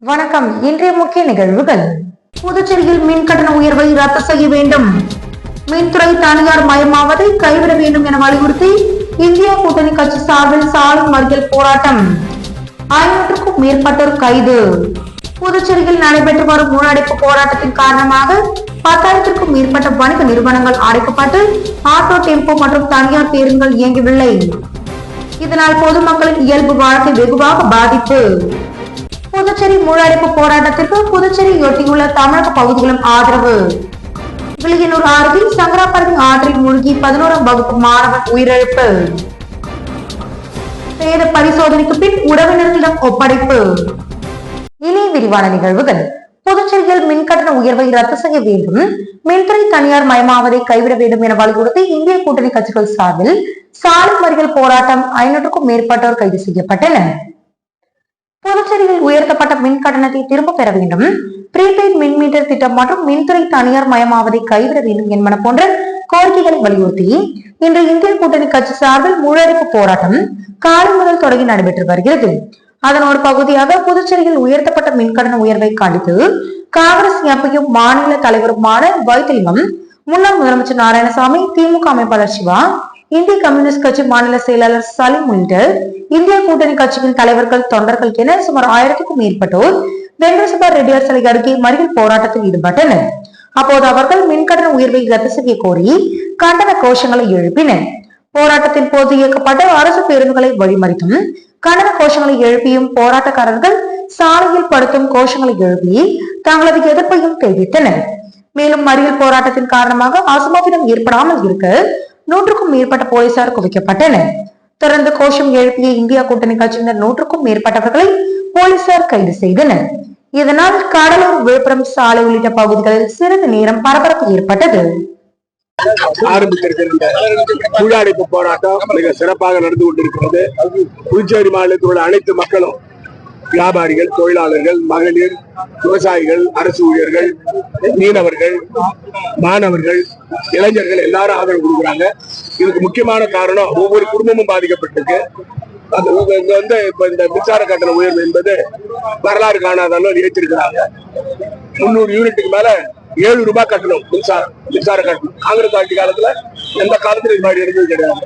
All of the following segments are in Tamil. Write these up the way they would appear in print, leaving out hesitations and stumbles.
வணக்கம். இன்றைய முக்கிய நிகழ்வுகள். புதுச்சேரியில் மின் கட்டண உயர்வை ரத்து செய்ய வேண்டும். மின்துறை தனியார் மயமாவதை கைவிட வேண்டும் என வலியுறுத்தி இந்தியா கூட்டணி கட்சி சார்பில் சாலை மறியல் போராட்டம். 500க்கும் மேற்பட்டோர் கைது. புதுச்சேரியில் நடைபெற்று வரும் முன்னெடுப்பு போராட்டத்தின் காரணமாக 10,000க்கும் மேற்பட்ட வணிக நிறுவனங்கள் அடைக்கப்பட்டு ஆட்டோ, டெம்போ மற்றும் தனியார் பேருந்துகள் இயங்கவில்லை. இதனால் பொதுமக்களின் இயல்பு வாழ்க்கை வெகுவாக பாதிப்பு. புதுச்சேரி முன்னெடுப்பு போராட்டத்திற்கு புதுச்சேரியொட்டியுள்ள தமிழக பகுதிகளும் ஆதரவு. வில்லியனூர் அருகே சங்கராபரணி ஆற்றில் மூழ்கி 11ஆம் வகுப்பு மாணவன் உயிரிழப்பு. சேத பரிசோதனைக்கு பின் உறவினர்களிடம் ஒப்படைப்பு. இனி விரிவான நிகழ்வுகள். புதுச்சேரியில் மின்கட்டண உயர்வை ரத்து செய்ய வேண்டும், மின்துறை தனியார் மயமாவதை கைவிட வேண்டும் என வலியுறுத்தி இந்திய கூட்டணி கட்சிகள் சார்பில் சாலை மறியல் போராட்டம். 500க்கும் மேற்பட்டோர் கைது செய்யப்பட்டனர். புதுச்சேரியில் உயர்த்தப்பட்ட மின் கட்டணத்தை திரும்ப பெற வேண்டும், பிரீபெய்ட் மின் மீட்டர் திட்டம் மற்றும் மின்துறை தனியார் மயமாவதை கைவிட வேண்டும் என்பன போன்ற கோரிக்கைகளை வலியுறுத்தி இன்று இந்திய கூட்டணி கட்சி சார்பில் முன்னெடுப்பு போராட்டம் காலை முதல் தொடங்கி நடைபெற்று வருகிறது. அதன் ஒரு பகுதியாக புதுச்சேரியில் உயர்த்தப்பட்ட மின்கட்டண உயர்வை கண்டித்து காங்கிரஸ் எம்பியும் மாநில தலைவருமான வைத்திலிங்கம், முன்னாள் முதலமைச்சர் நாராயணசாமி, திமுக அமைப்பாளர் சிவா, இந்திய கம்யூனிஸ்ட் கட்சி மாநில செயலாளர் சலீம் உள்ளிட்ட இந்திய கூட்டணி கட்சியின் தலைவர்கள், தொண்டர்கள் என சுமார் 1000க்கும் மேற்பட்டோர் வெங்கடசுப்பா ரெட்டியார் சிலை அருகே மறியல் போராட்டத்தில் ஈடுபட்டனர். அப்போது அவர்கள் மின்கட்டண உயர்வை ரத்து செய்ய கோரி கண்டன கோஷங்களை எழுப்பினர். போராட்டத்தின் போது இயக்கப்பட்ட அரசு பேருந்துகளை வழிமறித்தும் கண்டன கோஷங்களை எழுப்பியும் போராட்டக்காரர்கள் சாலையில் படுத்தும் கோஷங்களை எழுப்பி தங்களது எதிர்ப்பையும் தெரிவித்தனர். மேலும் மறியல் போராட்டத்தின் காரணமாக அசம்பாவிதம் ஏற்படாமல் இருக்க 100க்கும் மேற்பட்ட போலீசார் குவிக்கப்பட்டனர். தொடர்ந்து கோஷம் எழுப்பிய இந்தியா கூட்டணி கட்சியினர் 100க்கும் மேற்பட்டவர்களை போலீசார் கைது செய்தனர். இதனால் கடலூர், விழுப்புரம் சாலை உள்ளிட்ட பகுதிகளில் சிறிது நேரம் பரபரப்பு ஏற்பட்டது. முன்னெடுப்பு போராட்டம் மிக சிறப்பாக நடந்து கொண்டிருக்கிறது. புதுச்சேரி மாநிலத்தில் உள்ள அனைத்து மக்களும், வியாபாரிகள், தொழிலாளர்கள், மகளிர், விவசாயிகள், அரசு ஊழியர்கள், மீனவர்கள், மாணவர்கள், இளைஞர்கள் எல்லாரும் ஆதரவு கொடுக்குறாங்க. இதுக்கு முக்கியமான காரணம் ஒவ்வொரு குடும்பமும் பாதிக்கப்பட்டிருக்கு. இந்த மின்சார கட்டண உயர்வு என்பது வரலாறு காணாதாலும் ஏற்றிருக்கிறாங்க. 300 யூனிட்டுக்கு மேல 7 ரூபாய் கட்டணும் மின்சார கட்டணம். காங்கிரஸ் ஆட்சி காலத்துல எந்த காலத்துல இது மாதிரி இருந்தது கிடையாது.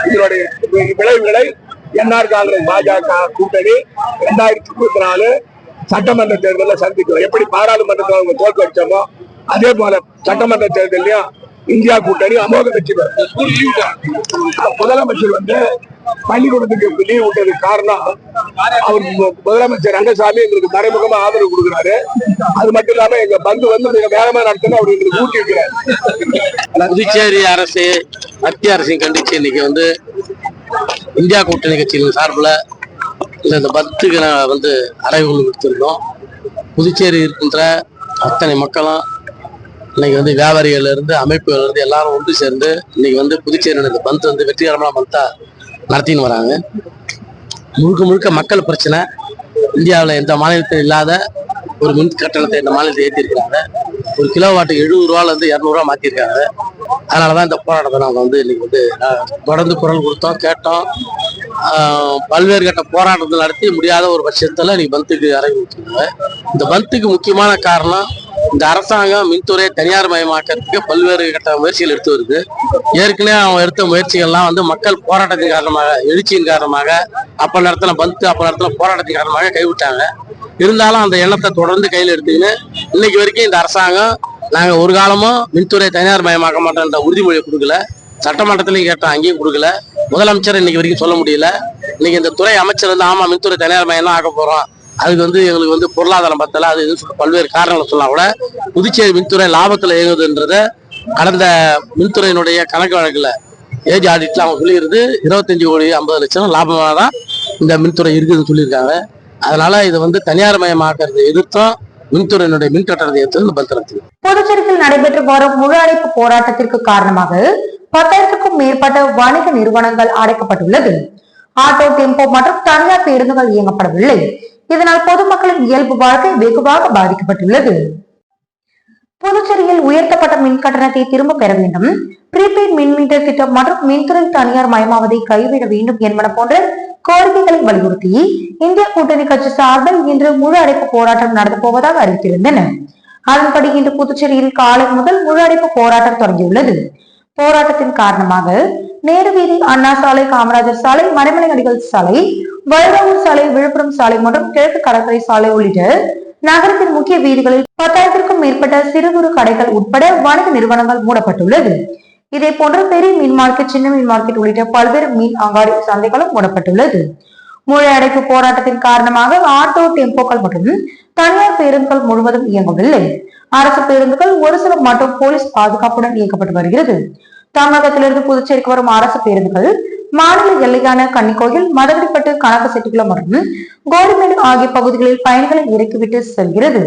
இதனுடைய விளைவுகளை என்ஆர் காங்கிரஸ் பாஜக கூட்டணி 2024 சட்டமன்ற தேர்தலில் சந்திக்கிறோம். எப்படி பாராளுமன்றத்தில் அவங்க தோற்க வச்சோமோ அதே போல சட்டமன்ற தேர்தலையும் இந்தியா கூட்டணி அமோக வெற்றி பெறும். முதலமைச்சர் பள்ளிக்கூடத்துக்கு லீவ் விட்டதுக்கு காரணம் அவர் முதலமைச்சர் ரங்கசாமி எங்களுக்கு மறைமுகமா ஆதரவு கொடுக்கிறாரு. அது மட்டும் இல்லாம எங்க பந்து மிக வேகமா நடத்தணும் அவர் எங்களுக்கு ஊட்டி இருக்கிறார். புதுச்சேரி அரசு மத்திய அரசையும் கண்டிச்சு இன்னைக்கு இந்தியா கூட்டணி கட்சியின் சார்பில் இந்த பத்துக்கு அறைகூல் விடுத்திருந்தோம். புதுச்சேரி இருக்கின்ற அத்தனை மக்களும் இன்னைக்கு வியாபாரிகள் இருந்து அமைப்புகள் இருந்து எல்லாரும் ஒன்று சேர்ந்து இன்னைக்கு புதுச்சேரி இந்த பந்த் வெற்றிகரமான பந்தா நடத்தின்னு வராங்க. முழுக்க மக்கள் பிரச்சனை. இந்தியாவில் எந்த மாநிலத்தில் இல்லாத ஒரு மின் கட்டணத்தை இந்த மாநிலத்தை ஏற்றிருக்கிறாங்க. ஒரு கிலோவாட்டுக்கு 70 ரூபாயிலிருந்து 200 ரூபா மாற்றிருக்காங்க. அதனாலதான் இந்த போராட்டத்தை நாங்கள் இன்னைக்கு தொடர்ந்து குரல் கொடுத்தோம், கேட்டோம். பல்வேறு கட்ட போராட்டத்தில் நடத்தி முடியாத ஒரு பட்சத்தில் இன்னைக்கு பந்துக்கு அறை கொடுத்துருக்காங்க. இந்த பந்துக்கு முக்கியமான காரணம் இந்த அரசாங்கம் மின்துறையை தனியார் மயமாக்கிறதுக்கு பல்வேறு கட்ட முயற்சிகள் எடுத்து வருது. ஏற்கனவே அவங்க எடுத்த முயற்சிகள்லாம் மக்கள் போராட்டத்தின் காரணமாக, எழுச்சியின் காரணமாக, அப்ப நடத்தின பந்து, அப்ப நடத்தின போராட்டத்தின் காரணமாக கைவிட்டாங்க. இருந்தாலும் அந்த எண்ணத்தை தொடர்ந்து கையில் எடுத்துக்கின்னு இன்னைக்கு வரைக்கும் இந்த அரசாங்கம் நாங்க ஒரு காலமும் மின்துறை தனியார் மயமாக்க மாட்டோம்ன்ற உறுதிமொழியை கொடுக்கல. சட்டமன்றத்திலையும் கேட்டோம், அங்கேயும் கொடுக்கல. முதலமைச்சர் இன்னைக்கு வரைக்கும் சொல்ல முடியல. இன்னைக்கு இந்த துறை அமைச்சர் ஆமா மின்துறை தனியார் மயம் தான் ஆக்க போறோம், அதுக்கு எங்களுக்கு பொருளாதாரம் பத்தல, அது பல்வேறு காரணங்களை சொல்லலாம் கூட புதுச்சேரி மின்துறை லாபத்துல இயங்குதுன்றத கடந்த மின்துறையினுடைய கணக்கு வழக்குல ஏஜ் ஆடிட்ல அவங்க சொல்லியிருந்து 25 கோடி 50 லட்சம் லாபமாக தான் இந்த மின்துறை இருக்குதுன்னு சொல்லியிருக்காங்க. அதனால இது தனியார் மயமாக்குறது எதிர்த்தும் மின்துறையினுடைய மின் கட்டணத்தை எடுத்து பத்திரத்தில் புதுச்சேரியில் நடைபெற்று வரும் முழு அடைப்பு போராட்டத்திற்கு காரணமாக 10,000க்கும் மேற்பட்ட வணிக நிறுவனங்கள் அடைக்கப்பட்டுள்ளது. ஆட்டோ, டெம்போ மற்றும் தனியார் பேருந்துகள் இயங்கப்படவில்லை. இதனால் பொதுமக்களின் இயல்பு வாழ்க்கை வெகுவாக பாதிக்கப்பட்டுள்ளது. புதுச்சேரியில் உயர்த்தப்பட்ட மின் கட்டணத்தை திரும்ப பெற வேண்டும், ப்ரீபெய்ட் மின் மீட்டர் திட்டம் மற்றும் மின்துறை தனியார் மயமாவதை கைவிட வேண்டும் என்பன போன்ற கோரிக்கைகளை வலியுறுத்தி இந்திய கூட்டணி கட்சி சார்பில் இன்று முழு அடைப்பு போராட்டம் நடத்தப் போவதாக அறிவித்திருந்தன. அதன்படி இன்று புதுச்சேரியில் காலை முதல் முழு அடைப்பு போராட்டம் தொடங்கியுள்ளது. போராட்டத்தின் காரணமாக நேரு வீதி, அண்ணா சாலை, காமராஜர் சாலை, மறைமலை அடிகள் சாலை, வழுதாவூர் சாலை, விழுப்புரம் சாலை மற்றும் கிழக்கு கடற்கரை சாலை உள்ளிட்ட நகரத்தின் முக்கிய வீதிகளில் 10,000க்கும் மேற்பட்ட சிறு குறு கடைகள் உட்பட வணிக நிறுவனங்கள் மூடப்பட்டுள்ளது. இதே போன்று பெரிய மீன் மார்க்கெட், சின்ன மீன் மார்க்கெட் உள்ளிட்ட பல்வேறு மீன் அங்காடி சந்தைகளும் மூடப்பட்டுள்ளது. முழு அடைப்பு போராட்டத்தின் காரணமாக ஆட்டோ, டெம்போக்கள் மற்றும் தனியார் பேருந்துகள் முழுவதும் இயங்கவில்லை. அரசு பேருந்துகள் ஒரு சில மட்டும் போலீஸ் பாதுகாப்புடன் இயக்கப்பட்டு வருகிறது. தமிழகத்திலிருந்து புதுச்சேரிக்கு வரும் அரசு பேருந்துகள் மாநில எல்லையான கன்னிக்கோயில், மதகடிப்பட்டு, கணக்கு செட்டிக்குளம் மற்றும் கோரிமேடு ஆகிய பகுதிகளில் பயணிகளை இறக்கிவிட்டு செல்கிறது.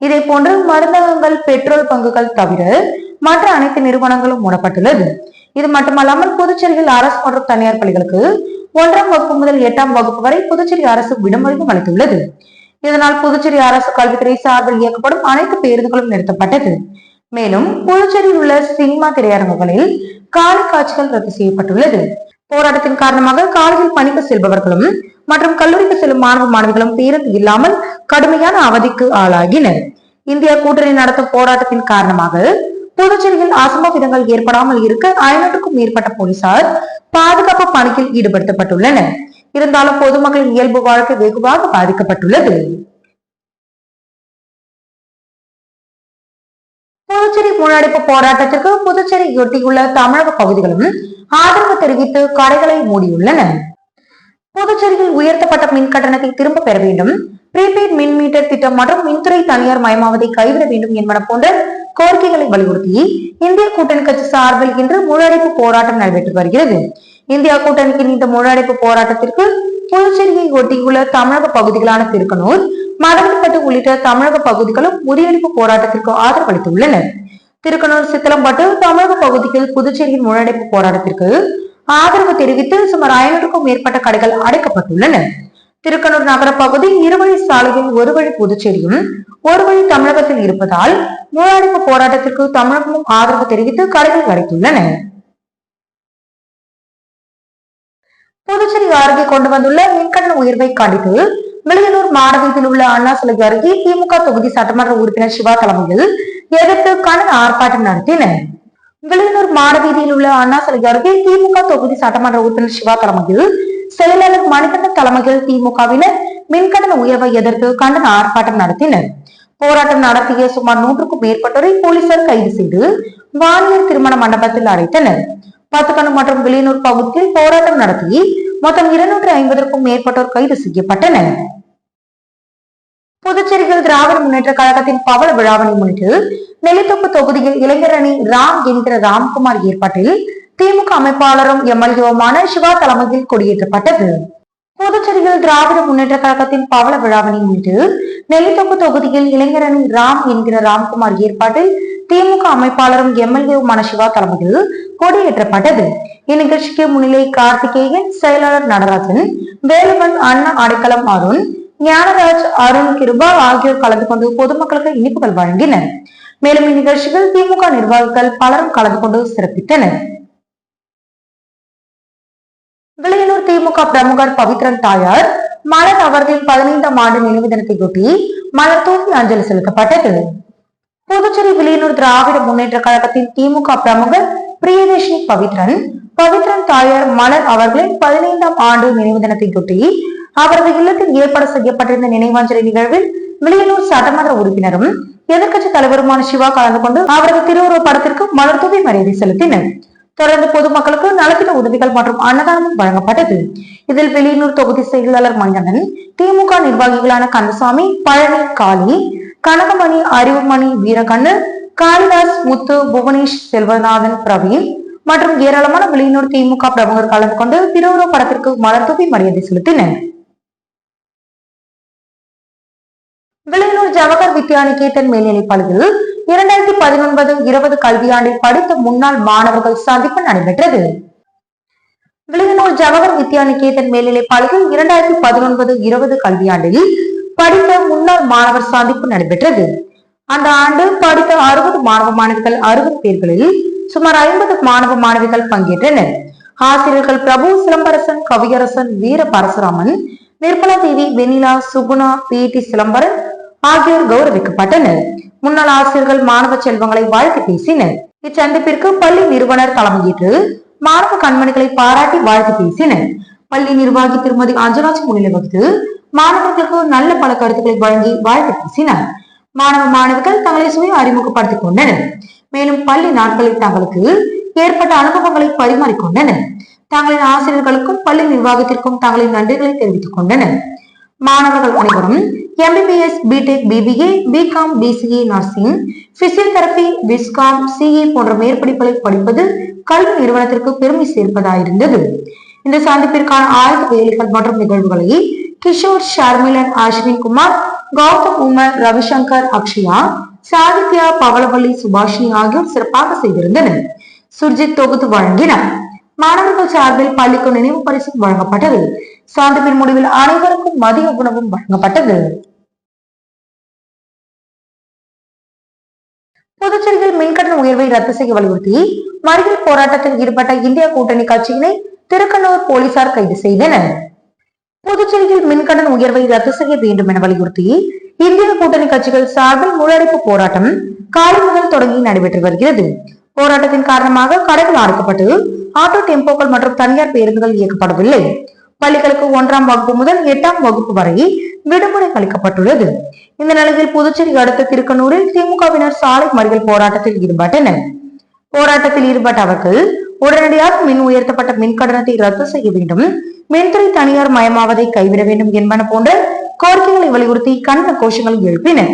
இதே போன்று மருந்தகங்கள், பெட்ரோல் பங்குகள் தவிர மற்ற அனைத்து நிறுவனங்களும் மூடப்பட்டுள்ளது. இது மட்டுமல்லாமல் புதுச்சேரியில் அரசு மற்றும் தனியார் பள்ளிகளுக்கு 1ஆம் வகுப்பு முதல் 8ஆம் வகுப்பு வரை புதுச்சேரி அரசு விடுமுறையும் அளித்துள்ளது. இதனால் புதுச்சேரி அரசு கல்வித்துறை சார்பில் இயக்கப்படும் அனைத்து பேருந்துகளும் நிறுத்தப்பட்டது. மேலும் புதுச்சேரியில் உள்ள சினிமா திரையரங்குகளில் காலை காட்சிகள் ரத்து செய்யப்பட்டுள்ளது. போராட்டத்தின் காரணமாக காலையில் பணிக்கு செல்பவர்களும் மற்றும் கல்லூரிக்கு செல்லும் மாணவ மாணவிகளும் பேருந்து இல்லாமல் கடுமையான அவதிக்கு ஆளாகினர். இந்தியா கூட்டணி நடத்தும் போராட்டத்தின் காரணமாக புதுச்சேரியில் அசம்பாவிதங்கள் ஏற்படாமல் இருக்க 500க்கும் மேற்பட்ட போலீசார் பாதுகாப்பு பணியில் ஈடுபடுத்தப்பட்டுள்ளனர். இருந்தாலும் பொதுமக்களின் இயல்பு வாழ்க்கை வெகுவாக பாதிக்கப்பட்டுள்ளது. புதுச்சேரி முன்னெடுப்பு போராட்டத்திற்கு புதுச்சேரியொட்டியுள்ள தமிழக பகுதிகளும் ஆதரவு தெரிவித்து கடைகளை மூடியுள்ளன. புதுச்சேரியில் உயர்த்தப்பட்ட மின் கட்டணத்தை திரும்ப பெற வேண்டும், ப்ரீபெய்ட் மின் மீட்டர் திட்டம் மற்றும் மின்துறை தனியார் மயமாவதை கைவிட வேண்டும் என்பன போன்ற கோரிக்கைகளை வலியுறுத்தி இந்திய கூட்டணி கட்சி சார்பில் இன்று முழு அடைப்பு போராட்டம் நடைபெற்று வருகிறது. இந்தியா கூட்டணியின் இந்த முழு அடைப்பு போராட்டத்திற்கு புதுச்சேரியை ஒட்டியுள்ள தமிழக பகுதிகளான திருக்கனூர், மதகடிப்பட்டு உள்ளிட்ட தமிழக பகுதிகளும் முறியடிப்பு போராட்டத்திற்கு ஆதரவளித்துள்ளனர். திருக்கனூர், சித்தலம்பட்டு தமிழக பகுதியில் புதுச்சேரியின் முழு போராட்டத்திற்கு ஆதரவு தெரிவித்து சுமார் 500க்கும் மேற்பட்ட கடைகள் அடைக்கப்பட்டுள்ளன. திருக்கனூர் நகர பகுதி இருவழி சாலையில் ஒரு வழி புதுச்சேரியும் ஒரு வழி தமிழகத்தில் இருப்பதால் முழு போராட்டத்திற்கு தமிழகமும் ஆதரவு தெரிவித்து கடைகள் அடைத்துள்ளன. புதுச்சேரி அருகே கொண்டு வந்துள்ள மின்கட்டண உயர்வை கண்டித்து வில்லியனூர் மாடவீதியில் உள்ள அண்ணா சிலை அருகே திமுக தொகுதி சட்டமன்ற உறுப்பினர் சிவா தலைமையில் எதிர்த்து கண்டன ஆர்ப்பாட்டம் நடத்தினர். வில்லியனூர் மாடவீதியில் உள்ள அண்ணா சிலை அருகே திமுக தொகுதி சட்டமன்ற உறுப்பினர் சிவா தலைமையில் செயலாளர் மணிகண்டன் தலைமையில் திமுகவினர் மின்கட்டண உயர்வை எதிர்த்து கண்டன ஆர்ப்பாட்டம் நடத்தினர். போராட்டம் நடத்திய சுமார் 100க்கும் மேற்பட்டோரை போலீசார் கைது செய்து வாணியர் திருமண மண்டபத்தில் அடைத்தனர். பத்துக்கணு மற்றும் வில்லியனூர் பகுதியில் போராட்டம் நடத்தி மொத்தம் 250க்கும் மேற்பட்டோர் கைது செய்யப்பட்டனர். புதுச்சேரியில் திராவிட முன்னேற்ற கழகத்தின் பவள விழாவினை முன்னிட்டு நெல்லித்தோப்பு தொகுதியில் இளைஞர் அணி ராம் என்கிற ராம்குமார் ஏற்பாட்டில் திமுக அமைப்பாளரும் எம்எல்ஏவுமான சிவா தலைமையில் கொடியேற்றப்பட்டது. புதுச்சேரியில் திராவிட முன்னேற்ற கழகத்தின் பவள விழாவினை முன்னிட்டு நெல்லித்தோப்பு தொகுதியில் இளைஞர் அணி ராம் என்கிற ராம்குமார் ஏற்பாட்டில் திமுக அமைப்பாளரும் எம்எல்ஏவுமான சிவா தலைமையில் கொடியேற்றப்பட்டது. இந்நிகழ்ச்சிக்கு முன்னிலை கார்த்திகேயன், செயலாளர் நடராஜன், வேலுவன், அண்ணா அடைக்கலம் அருண், ஞானராஜ், அருண், கிருபா ஆகியோர் கலந்து கொண்டு பொதுமக்களுக்கு இனிப்புகள் வழங்கினர். மேலும் இந்நிகழ்ச்சியில் திமுக நிர்வாகிகள் பலரும் கலந்து கொண்டு சிறப்பித்தனர். வில்லியனூர் திமுக பிரமுகர் பவித்ரன் தாயார் மலர் அவர்களின் 15ஆம் ஆண்டு நினைவு தினத்தையொட்டி மலர் தூவி அஞ்சலி செலுத்தப்பட்டது. புதுச்சேரி வில்லியனூர் திராவிட முன்னேற்ற கழகத்தின் திமுக பிரமுகர் பிரியதர்ஷினி பவித்ரன் தாயார் மலர் அவர்களின் 15ஆம் ஆண்டு நினைவு தினத்தையொட்டி அவரது இல்லத்தில் ஏற்பாடு செய்யப்பட்டிருந்த நினைவாஞ்சலி நிகழ்வில் வில்லியனூர் சட்டமன்ற உறுப்பினரும் எதிர்க்கட்சி தலைவருமான சிவா கலந்து கொண்டு அவரது திருவுருவ படத்திற்கு மலர் தூவி மரியாதை செலுத்தினர். தொடர்ந்து பொதுமக்களுக்கு நலத்திட்ட உதவிகள் மற்றும் அன்னதானம் வழங்கப்பட்டது. இதில் வில்லியனூர் தொகுதி செயலாளர் மணிகண்டன், திமுக நிர்வாகிகளான கந்தசாமி, பழனி, காளி, கனகமணி, அறிவுமணி, வீரகண்ணு, காளிதாஸ், முத்து, புவனேஷ், செல்வநாதன், பிரவீன் மற்றும் ஏராளமான வில்லியனூர் திமுக பிரமுகர் கலந்து கொண்டு திருவுருவ படத்திற்கு மலர் தூவி மரியாதை செலுத்தினர். வில்லியனூர் ஜவஹர் வித்யாநிகேதன் மேல்நிலைப் பள்ளியில் 2019-20 கல்வியாண்டில் படித்த முன்னாள் மாணவர்கள் சந்திப்பு நடைபெற்றது. வில்லியனூர் ஜவஹர் வித்யாநிகேதன் மேல்நிலைப் பள்ளியில் 2019-20 கல்வியாண்டில் படித்த முன்னாள் மாணவர் சந்திப்பு நடைபெற்றது. அந்த ஆண்டு படித்த 60 மாணவ மாணவிகள் 60 பேர்களில் சுமார் 50 மாணவ மாணவிகள் பங்கேற்றனர். ஆசிரியர்கள் பிரபு, சிலம்பரசன், கவியரசன், வீர பரசுராமன், நிர்மலா தேவி, வெண்ணிலா, சுகுணா, பி.டி. சிலம்பரன் ஆகியோர் கௌரவிக்கப்பட்டனர். முன்னாள் ஆசிரியர்கள் மாணவ செல்வங்களை வாழ்த்து பேசினர். இச்சந்திப்பிற்கு பள்ளி நிறுவனர் தலைமையேற்று மாணவ கண்மணிகளை பாராட்டி வாழ்த்து பேசினர். பள்ளி நிர்வாகி திருமதி அஞ்சலாட்சி முன்னிலை வகித்து மாணவர்களுக்கு நல்ல பல கருத்துக்களை வழங்கி வாழ்த்து பேசினார். மாணவ மாணவிகள் தங்களை சுய அறிமுகப்படுத்திக் கொண்டனர். மேலும் பள்ளி நாட்களில் தங்களுக்கு ஏற்பட்ட அனுபவங்களை பரிமாறிக்கொண்டனர். தங்களின் ஆசிரியர்களுக்கும் பள்ளி நிர்வாகத்திற்கும் தங்களின் நன்றிகளை தெரிவித்துக் கொண்டனர். மாணவர்கள் அனைவரும் MBBS, BTech, BBA, BCom, BCA, nursing, physiotherapy, viscom, CA போன்ற மேற்படிப்புகளை படிப்பது கல்வி நிறுவனத்திற்கு பெருமை சேர்ப்பதாயிருந்தது. இந்த சந்திப்பிற்கான ஆயுத வேலைகள் மற்றும் நிகழ்வுகளை கிஷோர், ஷர்மிலன், அஸ்வின் குமார், கௌதம், உமர், ரவிசங்கர், அக்ஷயா, சாகித்யா, பவளவள்ளி, சுபாஷினி ஆகியோர் சிறப்பாக செய்திருந்தனர். சுர்ஜித் தொகுத்து வழங்கினார். மாணவர்கள் சார்பில் பள்ளிக்கு நினைவு பரிசு வழங்கப்பட்டது. சந்திப்பின் முடிவில் அனைவருக்கும் மதிய உணவும் வழங்கப்பட்டது. புதுச்சேரியில் மின்கட்டண உயர்வை ரத்து செய்ய வலியுறுத்தி மறியல் போராட்டத்தில் ஈடுபட்ட இந்தியா கூட்டணி கட்சியினை திருக்கனூர் போலீசார் கைது செய்தனர். புதுச்சேரியில் மின்கட்டண உயர்வை ரத்து செய்ய வேண்டும் என வலியுறுத்தி இந்திய கூட்டணி கட்சிகள் சார்பில் முழு போராட்டம் காலை முதல் தொடங்கி நடைபெற்று வருகிறது. போராட்டத்தின் காரணமாக கடைகள் அடைக்கப்பட்டு ஆட்டோ, டெம்போக்கள் மற்றும் தனியார் பேருந்துகள் இயக்கப்படவில்லை. பள்ளிகளுக்கு 1ஆம் வகுப்பு முதல் 8ஆம் வகுப்பு வரை விடுமுறை அளிக்கப்பட்டுள்ளது. இந்த நிலையில் புதுச்சேரி அடுத்த திருக்கனூரில் திமுகவினர் சாலை மறியல் போராட்டத்தில் ஈடுபட்டனர். போராட்டத்தில் ஈடுபட்ட அவர்கள் உடனடியாக மின் உயர்த்தப்பட்ட மின் கட்டணத்தை ரத்து செய்ய வேண்டும், மின்துறை தனியார் மயமாவதை கைவிட வேண்டும் என்பன போன்ற கோரிக்கைகளை வலியுறுத்தி கண்டன கோஷங்களை எழுப்பினர்.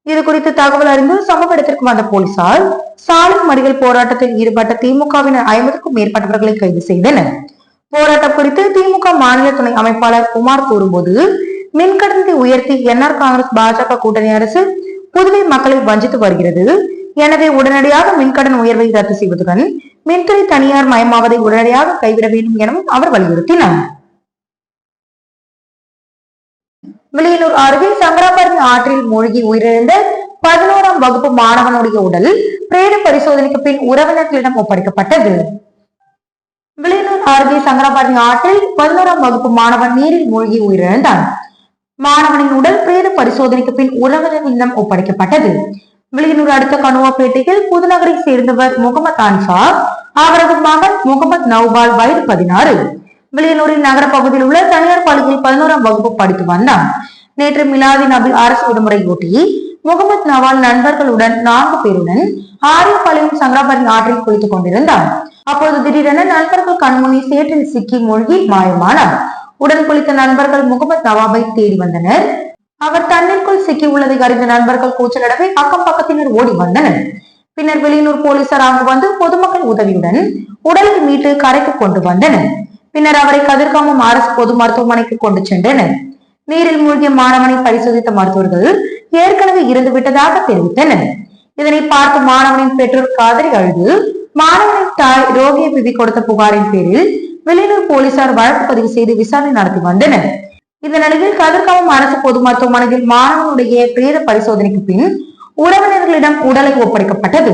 இது குறித்து தகவல் அறிந்து சம்பவ இடத்திற்கு வந்த போலீசார் சாலை மறியல் போராட்டத்தில் ஈடுபட்ட திமுகவினர் 50க்கும் மேற்பட்டவர்களை கைது செய்தனர். போராட்டம் குறித்து திமுக மாநில துணை அமைப்பாளர் குமார் கூறும்போது, மின் கட்டணத்தை உயர்த்தி என்ஆர் காங்கிரஸ், பாஜக கூட்டணி அரசு புதுவை மக்களை வஞ்சித்து வருகிறது. எனவே உடனடியாக மின்கட்டண உயர்வை ரத்து செய்வதுடன் மின்துறை தனியார் மயமாவதை உடனடியாக கைவிட வேண்டும் எனவும் அவர் வலியுறுத்தினார். வில்லியனூர் அருகே சங்கராபரணி ஆற்றில் மூழ்கி உயிரிழந்த 11ஆம் வகுப்பு மாணவனுடைய உடல் பிரேத பரிசோதனைக்கு பின் உறவினர்களிடம் ஒப்படைக்கப்பட்டது. வில்லியனூர் அருகே சங்கராபரணி ஆற்றில் 11ஆம் வகுப்பு மாணவன் நீரில் மூழ்கி உயிரிழந்தான். மாணவனின் உடல் பிரேத பரிசோதனைக்கு பின் உறவினர்களிடம் ஒப்படைக்கப்பட்டது. வில்லியனூர் அடுத்த கனுவாப்பேட்டையில் புதுநகரை சேர்ந்தவர் முகமது அன்ஃபா, அவரது மகன் முகமது நவ்பால் வயது 16. வில்லியனூரின் நகர பகுதியில் உள்ள தனியார் பள்ளியில் 11ஆம் வகுப்பு படித்து வந்தான். நேற்று மிலாதி நபி அரசு விடுமுறையொட்டி முகமது நவால் நண்பர்களுடன் 4 பேருடன் ஆரியப்பாளையம் சங்கராபரணி ஆற்றில் குளித்துக் கொண்டிருந்தார். அப்போது திடீரென நண்பர்கள் கண்முனி சேற்றில் சிக்கி மூழ்கி மாயமானார். உடன் குளித்த நண்பர்கள் முகமது நவாபை தேடி வந்தனர். அவர் தண்ணீருக்குள் சிக்கி உள்ளதை அறிந்த நண்பர்கள் கூச்சலிடவே அக்கம் பக்கத்தினர் ஓடி வந்தனர். பின்னர் வில்லியனூர் போலீசார் அங்கு வந்து பொதுமக்கள் உதவியுடன் உடலை மீட்டு கரைக்கு கொண்டு வந்தனர். பின்னர் அவரை கதிர்காமம் அரசு பொது மருத்துவமனைக்கு கொண்டு சென்றனர். நீரில் மூழ்கிய மாணவனை பரிசோதித்த மருத்துவர்கள் ஏற்கனவே இறந்து விட்டதாக தெரிவித்தனர். இதனை பார்த்து மாணவனின் பெற்றோர் காதறி அழுது மாணவனின் தாய் ரோகிய பிபி கொடுத்த புகாரின் பேரில் வில்லியனூர் போலீசார் வழக்கு பதிவு செய்து விசாரணை நடத்தி வந்தனர். இந்த நிலையில் கதிர்காமம் அரசு பொது மருத்துவமனையில் மாணவனுடைய பிரேத பரிசோதனைக்கு பின் உறவினர்களிடம் உடலை ஒப்படைக்கப்பட்டது.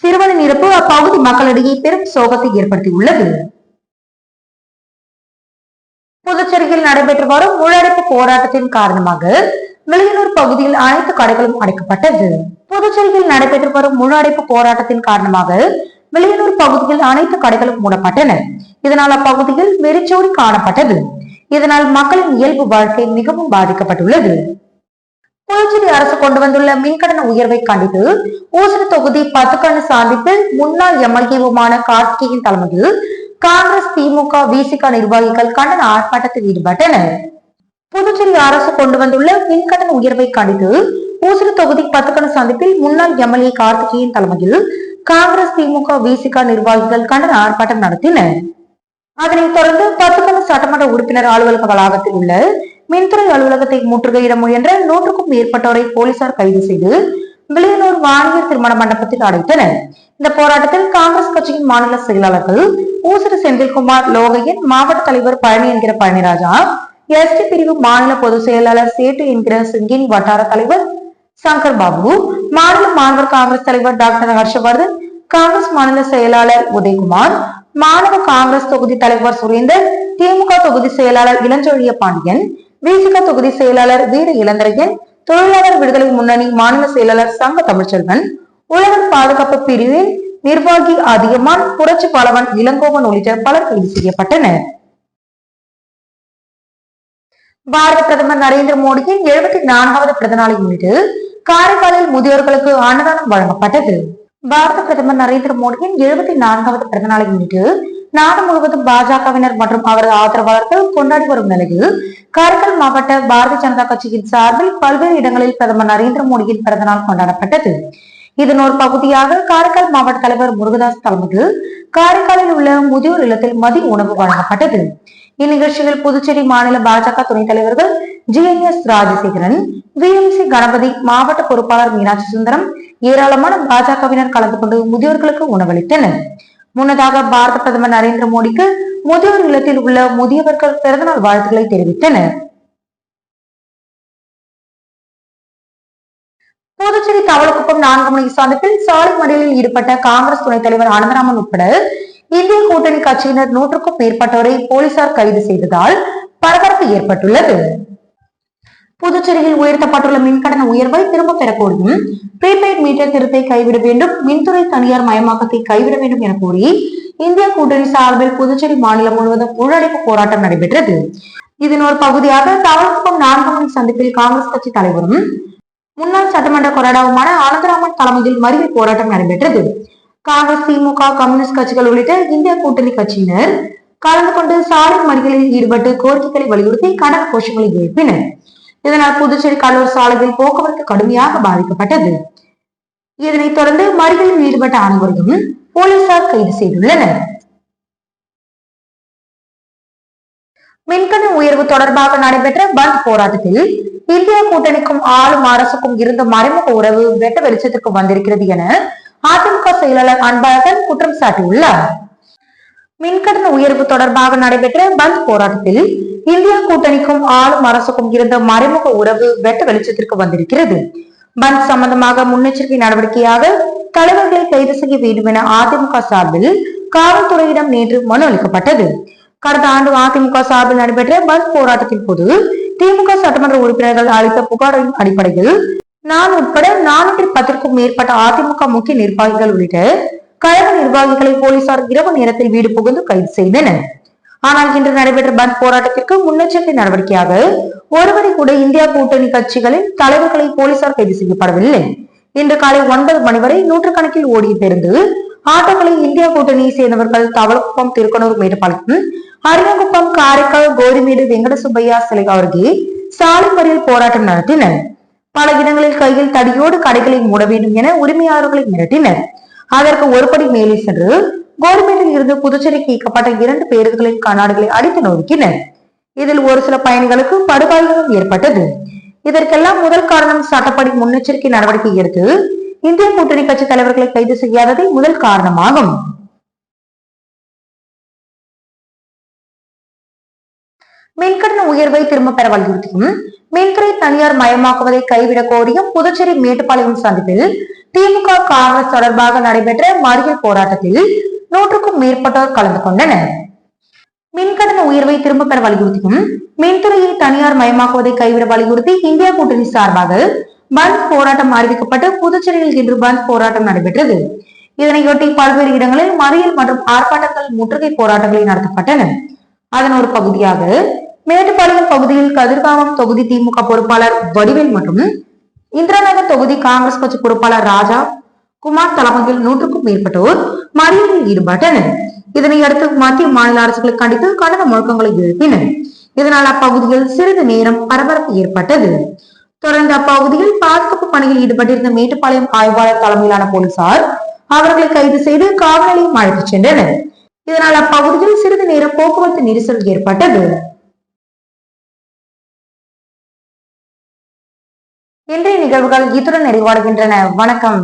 சிறுவனின் இறப்பு அப்பகுதி மக்களிடையே பெரும் சோகத்தை ஏற்படுத்தியுள்ளது. புதுச்சேரியில் நடைபெற்று வரும் முழு போராட்டத்தின் காரணமாக வில்லியனூர் பகுதியில் அனைத்து கடைகளும் அடைக்கப்பட்டது. புதுச்சேரியில் நடைபெற்று வரும் முழு போராட்டத்தின் காரணமாக வில்லியனூர் பகுதியில் அனைத்து கடைகளும் மூடப்பட்டன. இதனால் அப்பகுதியில் வெறிச்சோடி காணப்பட்டது. இதனால் மக்களின் இயல்பு வாழ்க்கை மிகவும் பாதிக்கப்பட்டுள்ளது. புதுச்சேரி அரசு கொண்டு வந்துள்ள மின்கட்டண உயர்வை கண்டித்து ஊசரி தொகுதி 10 கண் சந்திப்பில் முன்னாள் எம்எல்ஏவுமான கார்த்திகேயன் தலைமையில் காங்கிரஸ், திமுக, விசிக நிர்வாகிகள் கண்டன ஆர்ப்பாட்டத்தில் ஈடுபட்டனர். புதுச்சேரி அரசு கொண்டு வந்துள்ள மின்கட்டண உயர்வை கண்டித்து ஊசரி தொகுதி 10 கண் சந்திப்பில் முன்னாள் எம்எல்ஏ கார்த்திகேயன் தலைமையில் காங்கிரஸ், திமுக, விசிக நிர்வாகிகள் கண்டன ஆர்ப்பாட்டம் நடத்தினர். அதனைத் தொடர்ந்து 10 கண் சட்டமன்ற உறுப்பினர் அலுவலக வளாகத்தில் உள்ள மின்துறை அலுவலகத்தை முற்றுகையிட முயன்ற 100க்கும் மேற்பட்டோரை போலீசார் கைது செய்து வில்லியனூர் வாணியர் திருமண மண்டபத்தில் அடைத்தனர். இந்த போராட்டத்தில் காங்கிரஸ் கட்சியின் மாநில செயலாளர்கள் ஊசரி செந்தில்குமார், லோகையன், மாவட்ட தலைவர் பழனி என்கிற பழனிராஜா, எஸ்டி பிரிவு மாநில பொதுச் செயலாளர் சேட்டு என்கிற சிங்கினி, வட்டார தலைவர் சங்கர் பாபு, மாநில மாணவர் காங்கிரஸ் தலைவர் டாக்டர் ஹர்ஷவர்தன், காங்கிரஸ் மாநில செயலாளர் உதயகுமார், மாணவ காங்கிரஸ் தொகுதி தலைவர் சுரேந்தர், திமுக தொகுதி செயலாளர் இளஞ்செழிய பாண்டியன், விசிக தொகுதி செயலாளர் வீர இளந்தரையன், தொழிலாளர் விடுதலை முன்னணி மாநில செயலாளர் சங்க தமிழ்ச்செல்வன், உழவர் பாதுகாப்பு பிரிவின் நிர்வாகி அதியமான், புரட்சி பாலவன், இளங்கோவன் உள்ளிட்ட பலர் கைது செய்யப்பட்டனர். பாரத பிரதமர் நரேந்திர மோடியின் 74வது பிறந்த நாளை முன்னிட்டு காரைக்காலில் முதியோர்களுக்கு அன்னதானம் வழங்கப்பட்டது. பாரத பிரதமர் நரேந்திர மோடியின் 74வது பிறந்த நாளை முன்னிட்டு நாடு முழுவதும் பாஜகவினர் மற்றும் அவரது ஆதரவாளர்கள் கொண்டாடி வரும் நிலையில் காரைக்கால் மாவட்ட பாரதிய ஜனதா கட்சியின் சார்பில் பல்வேறு இடங்களில் பிரதமர் நரேந்திர மோடியின் பிறந்த நாள் கொண்டாடப்பட்டது. இதன் ஒரு பகுதியாக காரைக்கால் மாவட்ட தலைவர் முருகதாஸ் தலைமையில் காரைக்காலில் உள்ள முதியோர் இல்லத்தில் மதிய உணவு வழங்கப்பட்டது. இந்நிகழ்ச்சியில் புதுச்சேரி மாநில பாஜக துணைத் தலைவர்கள் GNS ராஜசேகரன், VMC கணபதி, மாவட்ட பொறுப்பாளர் மீனாட்சி சுந்தரம், ஏராளமான பாஜகவினர் கலந்து கொண்டு முதியோர்களுக்கு உணவளித்தனர். முன்னதாக பாரத பிரதமர் நரேந்திர மோடிக்கு முதியோர் இல்லத்தில் உள்ள முதியவர்கள் பிறந்தநாள் வாழ்த்துக்களை தெரிவித்தனர். புதுச்சேரி தவளக்குப்பம் 4 மணி சந்திப்பில் சாலை மறியலில் ஈடுபட்ட காங்கிரஸ் துணைத் தலைவர் அனந்தராமன் உட்பட இந்திய கூட்டணி கட்சியினர் 100க்கும் மேற்பட்டோரை போலீசார் கைது செய்ததால் பரபரப்பு ஏற்பட்டுள்ளது. புதுச்சேரியில் உயர்த்தப்பட்டுள்ள மின்கட்டண உயர்வை திரும்ப பெற கோரியும், ப்ரீபெய்ட் மீட்டர் திருத்தை கைவிட வேண்டும், மின்துறை தனியார் மயமாக்கத்தை கைவிட வேண்டும் என கோரி இந்திய கூட்டணி சார்பில் புதுச்சேரி மாநிலம் முழுவதும் உள்ளடப்பு போராட்டம் நடைபெற்றது. இதன் ஒரு பகுதியாக தவளக்குப்பம் 4 மணி சந்திப்பில் காங்கிரஸ் கட்சி தலைவரும் முன்னாள் சட்டமன்ற கொறடாவுமான அனந்தராமன் தலைமையில் மறியல் போராட்டம் நடைபெற்றது. காங்கிரஸ், திமுக, கம்யூனிஸ்ட் கட்சிகள் உள்ளிட்ட இந்திய கூட்டணி கட்சியினர் கலந்து கொண்டு சாலை மறியலில் ஈடுபட்டு கோரிக்கைகளை வலியுறுத்தி கண்டன கோஷங்களை எழுப்பினர். இதனால் புதுச்சேரி கடலூர் சாலையில் போக்குவரத்து கடுமையாக பாதிக்கப்பட்டது. இதனைத் தொடர்ந்து மறியலில் ஈடுபட்ட அனைவரையும் போலீசார் கைது செய்துள்ளனர். மின்கட்டண உயர்வு தொடர்பாக நடைபெற்ற பந்த் போராட்டத்தில் இந்திய கூட்டணிக்கும் ஆளும் அரசுக்கும் இருந்த மறைமுக உறவு வெட்ட வெளிச்சத்திற்கு வந்திருக்கிறது என அதிமுக செயலாளர் அன்பழகன் குற்றம் சாட்டியுள்ளார். மின்கட்டண உயர்வு தொடர்பாக நடைபெற்ற பந்த் போராட்டத்தில் இந்திய கூட்டணிக்கும் ஆளும் அரசுக்கும் இருந்த மறைமுக உறவு வெட்ட வெளிச்சத்திற்கு வந்திருக்கிறது. பந்த் சம்பந்தமாக முன்னெச்சரிக்கை நடவடிக்கையாக தலைவர்களை கைது செய்ய வேண்டும் என அதிமுக சார்பில் காவல்துறையிடம் நேற்று மனு அளிக்கப்பட்டது. கடந்த ஆண்டு அதிமுக சார்பில் நடைபெற்ற பந்த் போராட்டத்தின் போது திமுக சட்டமன்ற உறுப்பினர்கள் அளித்த புகாரின் அடிப்படையில் நான் உட்பட 410க்கும் மேற்பட்ட அதிமுக முக்கிய நிர்வாகிகள் உள்ளிட்ட கழக நிர்வாகிகளை போலீசார் இரவு நேரத்தில் வீடு புகுந்து கைது செய்தனர். ஆனால் இன்று நடைபெற்ற பந்த் போராட்டத்திற்கு முன்னெச்சரிக்கை நடவடிக்கையாக ஒருவரை கூட இந்தியா கூட்டணி கட்சிகளின் தலைவர்களை போலீசார் கைது செய்யப்படவில்லை. இன்று காலை 9 மணி வரை நூற்றுக்கணக்கில் ஓடிய பேருந்து ஆட்டோக்களை இந்தியா கூட்டணியை சேர்ந்தவர்கள் தவளக்குப்பம், திருக்கனூர், மேட்டுப்பாளையம், அரியங்குப்பம், காரைக்கால், கோரிமேடு, வெங்கட சுப்பையா சிலை அருகே சாலை மறியல் போராட்டம் நடத்தினர். பல இடங்களில் கையில் தடியோடு கடைகளை மூட வேண்டும் என உரிமையாளர்களை மிரட்டினர். அதற்கு ஒருபடி மேலே சென்று கோரிமேட்டில் இருந்து புதுச்சேரிக்கு இயக்கப்பட்ட 2 பேருந்துகளின் கண்ணாடிகளை அடித்து நொறுக்கினர். இதில் ஒரு சில பயணிகளுக்கு படுகாயங்களும் ஏற்பட்டது. இதற்கெல்லாம் முதல் காரணம் சட்டப்படி முன்னெச்சரிக்கை நடவடிக்கை எடுத்து இந்திய கூட்டணி கட்சி தலைவர்களை கைது செய்யாததே முதல் காரணமாகும். மின்கட்டண உயர்வை திரும்ப பெற வலியுறுத்தியும், மின்துறை தனியார் மயமாக்குவதை கைவிட கோரியும் புதுச்சேரி மேட்டுப்பாளையம் சந்திப்பில் திமுக, காங்கிரஸ் தொடர்பாக நடைபெற்ற மறியல் போராட்டத்தில் 100க்கும் மேற்பட்டோர் கலந்து கொண்டனர். மின்கட்டண உயர்வை திரும்ப பெற வலியுறுத்தியும், மின்துறையை தனியார் மயமாக்குவதை கைவிட வலியுறுத்தி இந்தியா கூட்டணி சார்பாக பந்த் போராட்டம் அறிவிக்கப்பட்டு புதுச்சேரியில் இன்று பந்த் போராட்டம் நடைபெற்றது. இதனையொட்டி பல்வேறு இடங்களில் மறியல் மற்றும் ஆர்ப்பாட்டங்கள், முற்றுகை போராட்டங்களை நடத்தப்பட்டன. அதன் ஒரு பகுதியாக மேட்டுப்பாளையம் பகுதியில் கதிர்காமம் தொகுதி திமுக பொறுப்பாளர் வடிவேல் மற்றும் இந்திராநகர் தொகுதி காங்கிரஸ் கட்சி பொறுப்பாளர் ராஜா குமார் தலைமையில் 100க்கும் மேற்பட்டோர் மறியலில் ஈடுபட்டனர். இதனையடுத்து மத்திய மாநில அரசுகளை கண்டித்து கண்டன முழக்கங்களை எழுப்பினர். இதனால் அப்பகுதியில் சிறிது நேரம் பரபரப்பு ஏற்பட்டது. தொடர்ந்து அப்பகுதியில் பாதுகாப்பு பணியில் ஈடுபட்டிருந்த மேட்டுப்பாளையம் ஆய்வாளர் தலைமையிலான போலீசார் அவர்களை கைது செய்து காவல் நிலையம் அழைத்துச் சென்றனர். இதனால் அப்பகுதியில் சிறிது நேரம் போக்குவரத்து நெரிசல் ஏற்பட்டது. இன்றைய நிகழ்வுகள் இத்துடன் நிறைவடைகின்றன. வணக்கம்.